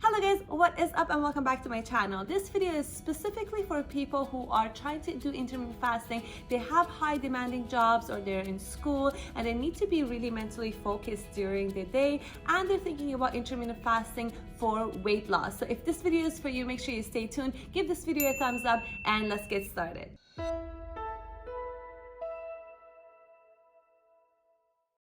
Hello guys, what is up and welcome back to my channel. This video is specifically for people who are trying to do intermittent fasting. They have high demanding jobs or they're in school and they need to be really mentally focused during the day, and they're thinking about intermittent fasting for weight loss. So if this video is for you, make sure you stay tuned, give this video a thumbs up, and let's get started.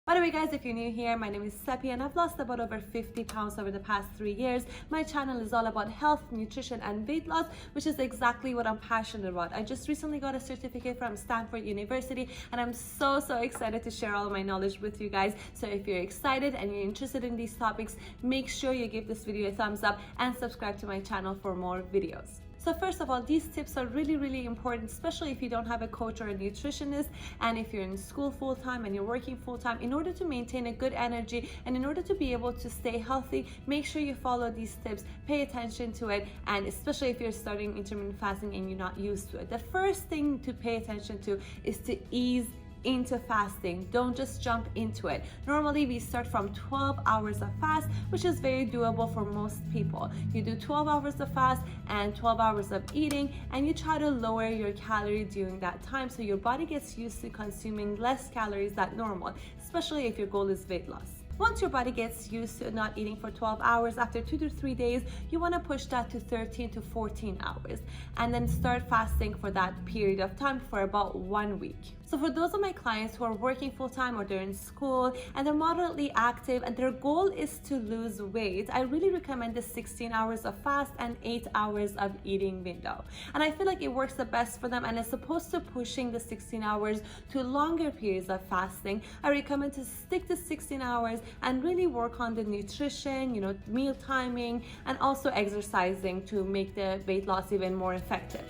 By the way guys, if you're new here, my name is Seppi and I've lost about over 50 pounds over the past 3 years. My channel is all about health, nutrition and weight loss, which is exactly what I'm passionate about. I just recently got a certificate from Stanford University and I'm so excited to share all of my knowledge with you guys. So if you're excited and you're interested in these topics, make sure you give this video a thumbs up and subscribe to my channel for more videos. So first of all, these tips are really important, especially if you don't have a coach or a nutritionist, and if you're in school full-time and you're working full-time. In order to maintain a good energy and in order to be able to stay healthy, make sure you follow these tips, pay attention to it, and especially if you're starting intermittent fasting and you're not used to it. The first thing to pay attention to is to ease into fasting. Don't just jump into it. Normally we start from 12 hours of fast, which is very doable for most people. You do 12 hours of fast and 12 hours of eating, and you try to lower your calories during that time so your body gets used to consuming less calories than normal, especially if your goal is weight loss. Once your body gets used to not eating for 12 hours, after 2 to 3 days, you want to push that to 13 to 14 hours and then start fasting for that period of time for about 1 week. So for those of my clients who are working full-time or they're in school and they're moderately active and their goal is to lose weight, I really recommend the 16 hours of fast and 8 hours of eating window. And I feel like it works the best for them, and as opposed to pushing the 16 hours to longer periods of fasting, I recommend to stick to 16 hours and really work on the nutrition, meal timing, and also exercising to make the weight loss even more effective.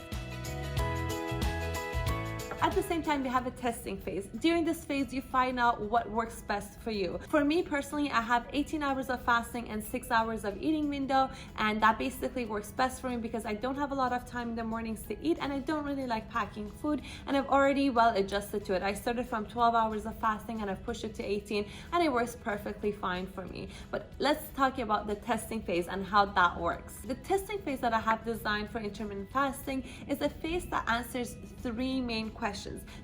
At the same time, we have a testing phase. During this phase, you find out what works best for you. For me personally, I have 18 hours of fasting and 6 hours of eating window, and that basically works best for me because I don't have a lot of time in the mornings to eat and I don't really like packing food, and I've already well adjusted to it. I started from 12 hours of fasting and I've pushed it to 18 and it works perfectly fine for me. But let's talk about the testing phase and how that works. The testing phase that I have designed for intermittent fasting is a phase that answers 3 main questions.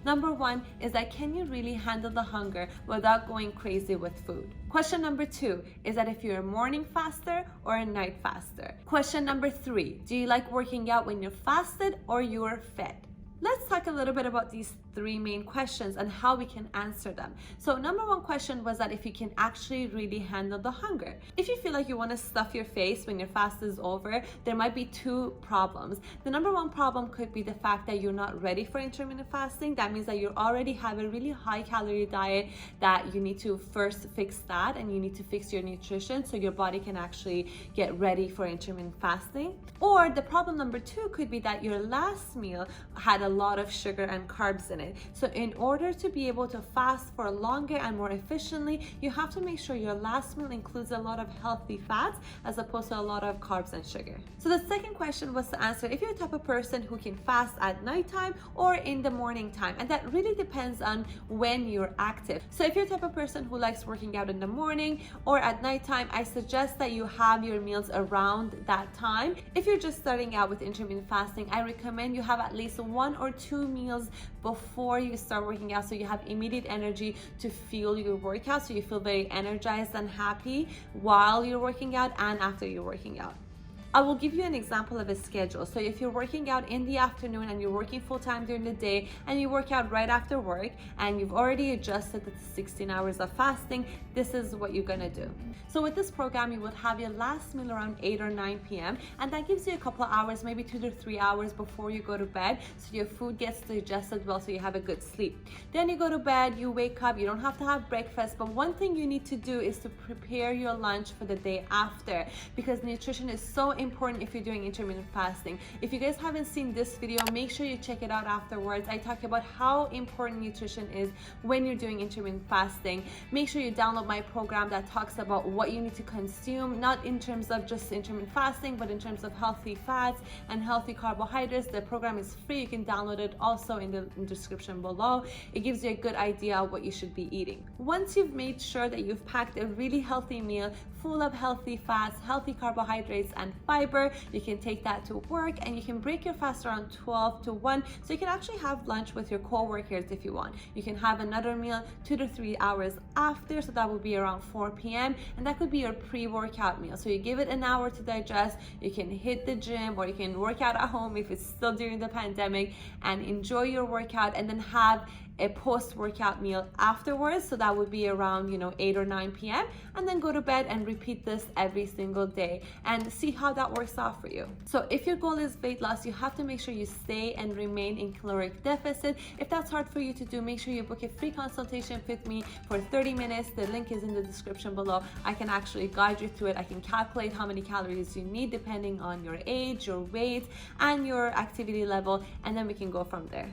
Number 1 is that can you really handle the hunger without going crazy with food? Question number 2 is that if you're a morning faster or a night faster? Question number 3, do you like working out when you're fasted or you're fed? Let's talk a little bit about these 3 main questions and how we can answer them. So number 1 question was that if you can actually really handle the hunger. If you feel like you want to stuff your face when your fast is over, there might be 2 problems. The number 1 problem could be the fact that you're not ready for intermittent fasting. That means that you already have a really high calorie diet that you need to first fix that, and you need to fix your nutrition so your body can actually get ready for intermittent fasting. Or the problem number 2 could be that your last meal had a lot of sugar and carbs in it. So in order to be able to fast for longer and more efficiently, you have to make sure your last meal includes a lot of healthy fats as opposed to a lot of carbs and sugar. So the second question was to answer if you're the type of person who can fast at nighttime or in the morning time, and that really depends on when you're active. So if you're the type of person who likes working out in the morning or at nighttime, I suggest that you have your meals around that time. If you're just starting out with intermittent fasting, I recommend you have at least 1 or 2 meals before you start working out so you have immediate energy to fuel your workout, so you feel very energized and happy while you're working out and after you're working out. I will give you an example of a schedule. So if you're working out in the afternoon and you're working full-time during the day and you work out right after work and you've already adjusted the 16 hours of fasting, this is what you're gonna do. So with this program, you would have your last meal around 8 or 9 p.m. and that gives you a couple of hours, maybe 2 to 3 hours before you go to bed, so your food gets digested well so you have a good sleep. Then you go to bed, you wake up, you don't have to have breakfast, but one thing you need to do is to prepare your lunch for the day after, because nutrition is so important if you're doing intermittent fasting. If you guys haven't seen this video, make sure you check it out afterwards. I talk about how important nutrition is when you're doing intermittent fasting. Make sure you download my program that talks about what you need to consume, not in terms of just intermittent fasting, but in terms of healthy fats and healthy carbohydrates. The program is free. You can download it also in the description below. It gives you a good idea of what you should be eating. Once you've made sure that you've packed a really healthy meal full of healthy fats, healthy carbohydrates, and fiber, you can take that to work, and you can break your fast around 12 to 1, so you can actually have lunch with your co-workers if you want. You can have another meal 2 to 3 hours after, so that would be around 4 p.m. and that could be your pre-workout meal. So you give it an hour to digest. You can hit the gym, or you can work out at home if it's still during the pandemic, and enjoy your workout, and then have a post-workout meal afterwards. So that would be around 8 or 9 p.m. and then go to bed and repeat this every single day and see how that works out for you. So if your goal is weight loss, you have to make sure you stay and remain in caloric deficit. If that's hard for you to do, make sure you book a free consultation with me for 30 minutes. The link is in the description below. I can actually guide you through it. I can calculate how many calories you need depending on your age, your weight, and your activity level, and then we can go from there.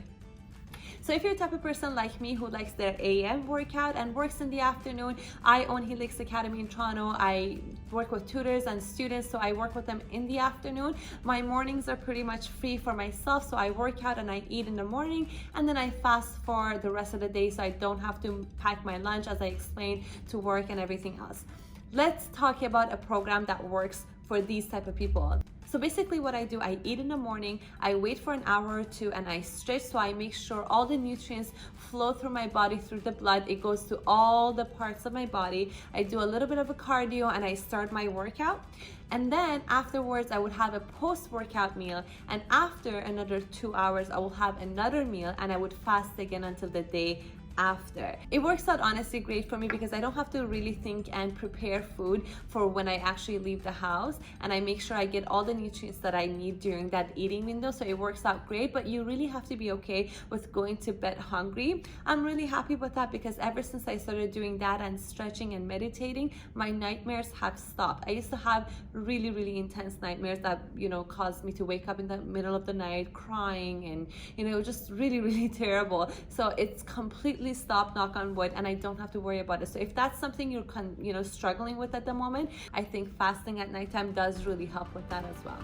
So if you're the type of person like me who likes their AM workout and works in the afternoon, I own Helix Academy in Toronto. I work with tutors and students, so I work with them in the afternoon. My mornings are pretty much free for myself, so I work out and I eat in the morning, and then I fast for the rest of the day, so I don't have to pack my lunch, as I explained, to work and everything else. Let's talk about a program that works for these type of people. So basically what I do, I eat in the morning, I wait for an hour or two, and I stretch, so I make sure all the nutrients flow through my body, through the blood. It goes to all the parts of my body. I do a little bit of a cardio and I start my workout. And then afterwards, I would have a post-workout meal. And after another 2 hours, I will have another meal, and I would fast again until the day after. It works out honestly great for me because I don't have to really think and prepare food for when I actually leave the house, and I make sure I get all the nutrients that I need during that eating window. So it works out great, but you really have to be okay with going to bed hungry. I'm really happy with that because ever since I started doing that and stretching and meditating, my nightmares have stopped. I used to have really intense nightmares that caused me to wake up in the middle of the night crying, and it was just really terrible. So it's completely stopped, knock on wood, and I don't have to worry about it. So if that's something you're struggling with at the moment, I think fasting at nighttime does really help with that as well.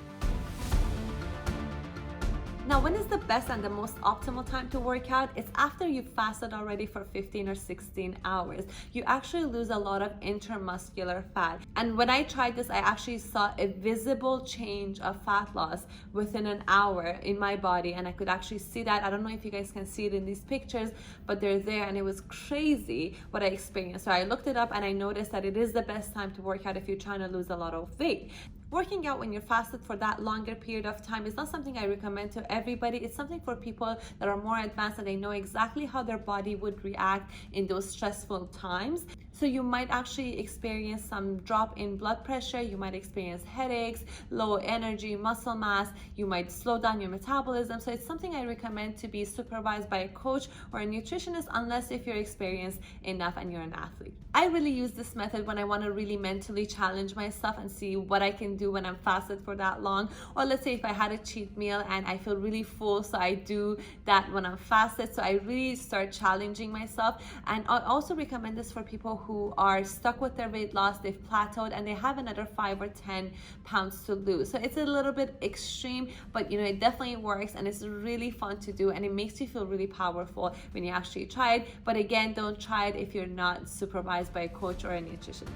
Now, when is the best and the most optimal time to work out? It's after you've fasted already for 15 or 16 hours. You actually lose a lot of intermuscular fat. And when I tried this, I actually saw a visible change of fat loss within an hour in my body. And I could actually see that. I don't know if you guys can see it in these pictures, but they're there, and it was crazy what I experienced. So I looked it up and I noticed that it is the best time to work out if you're trying to lose a lot of weight. Working out when you're fasted for that longer period of time is not something I recommend to everybody. It's something for people that are more advanced and they know exactly how their body would react in those stressful times. So you might actually experience some drop in blood pressure, you might experience headaches, low energy, muscle mass, you might slow down your metabolism. So it's something I recommend to be supervised by a coach or a nutritionist, unless if you're experienced enough and you're an athlete. I really use this method when I want to really mentally challenge myself and see what I can do when I'm fasted for that long. Or let's say if I had a cheat meal and I feel really full, so I do that when I'm fasted. So I really start challenging myself. And I also recommend this for people who are stuck with their weight loss, they've plateaued, and they have another 5 or 10 pounds to lose. So it's a little bit extreme, but it definitely works, and it's really fun to do, and it makes you feel really powerful when you actually try it. But again, don't try it if you're not supervised by a coach or a nutritionist.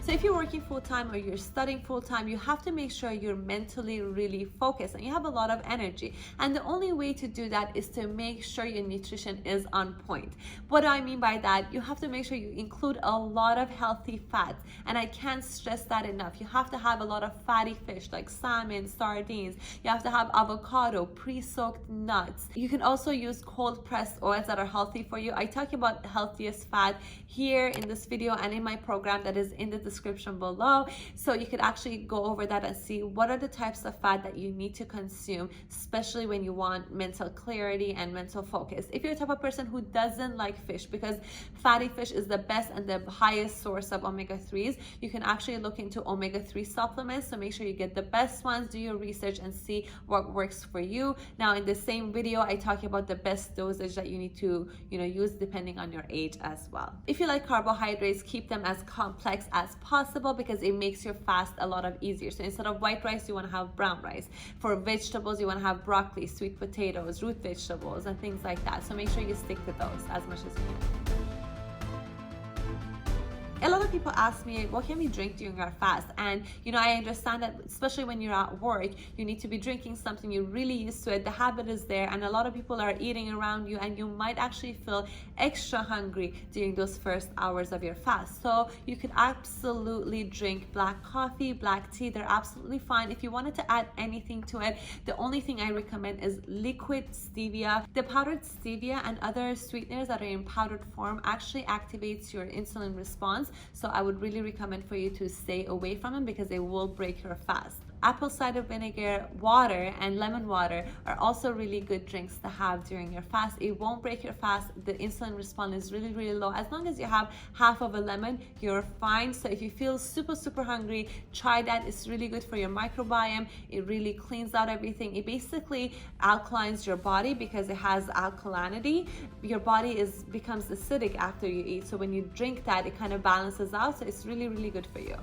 So if you're working full-time or you're studying full-time, you have to make sure you're mentally really focused and you have a lot of energy. And the only way to do that is to make sure your nutrition is on point. What do I mean by that? You have to make sure you include a lot of healthy fats. And I can't stress that enough. You have to have a lot of fatty fish like salmon, sardines. You have to have avocado, pre-soaked nuts. You can also use cold-pressed oils that are healthy for you. I talk about healthiest fat here in this video and in my program that is in the description description below, so you could actually go over that and see what are the types of fat that you need to consume, especially when you want mental clarity and mental focus. If you're the type of person who doesn't like fish, because fatty fish is the best and the highest source of omega-3s, you can actually look into omega-3 supplements. So make sure you get the best ones, do your research and see what works for you. Now in the same video, I talk about the best dosage that you need to use depending on your age as well. If you like carbohydrates, keep them as complex as possible because it makes your fast a lot of easier. So instead of white rice, you want to have brown rice. For vegetables, you want to have broccoli, sweet potatoes, root vegetables, and things like that. So make sure you stick to those as much as you can. A lot of people ask me, what can we drink during our fast? And I understand that, especially when you're at work, you need to be drinking something, you're really used to it, the habit is there, and a lot of people are eating around you, and you might actually feel extra hungry during those first hours of your fast. So you could absolutely drink black coffee, black tea, they're absolutely fine. If you wanted to add anything to it, the only thing I recommend is liquid stevia. The powdered stevia and other sweeteners that are in powdered form actually activates your insulin response. So I would really recommend for you to stay away from them because they will break your fast. Apple cider vinegar, water, and lemon water are also really good drinks to have during your fast. It won't break your fast. The insulin response is really, really low. As long as you have half of a lemon, you're fine. So if you feel super, super hungry, try that. It's really good for your microbiome. It really cleans out everything. It basically alkalines your body because it has alkalinity. Your body becomes acidic after you eat. So when you drink that, it kind of balances out. So it's really, really good for you.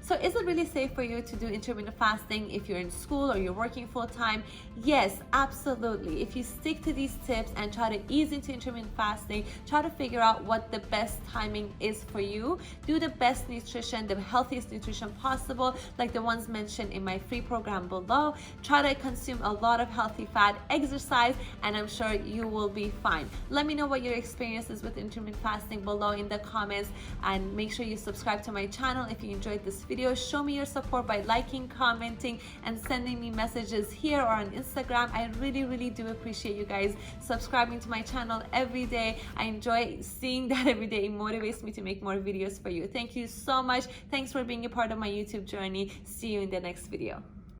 So is it really safe for you to do intermittent fasting if you're in school or you're working full time? Yes, absolutely. If you stick to these tips and try to ease into intermittent fasting, try to figure out what the best timing is for you. Do the best nutrition, the healthiest nutrition possible, like the ones mentioned in my free program below. Try to consume a lot of healthy fat, exercise, and I'm sure you will be fine. Let me know what your experience is with intermittent fasting below in the comments, and make sure you subscribe to my channel if you enjoyed this video. Show me your support by liking, commenting, and sending me messages here or on Instagram. I really, really do appreciate you guys subscribing to my channel every day. I enjoy seeing that every day. It motivates me to make more videos for you. Thank you so much. Thanks for being a part of my YouTube journey. See you in the next video.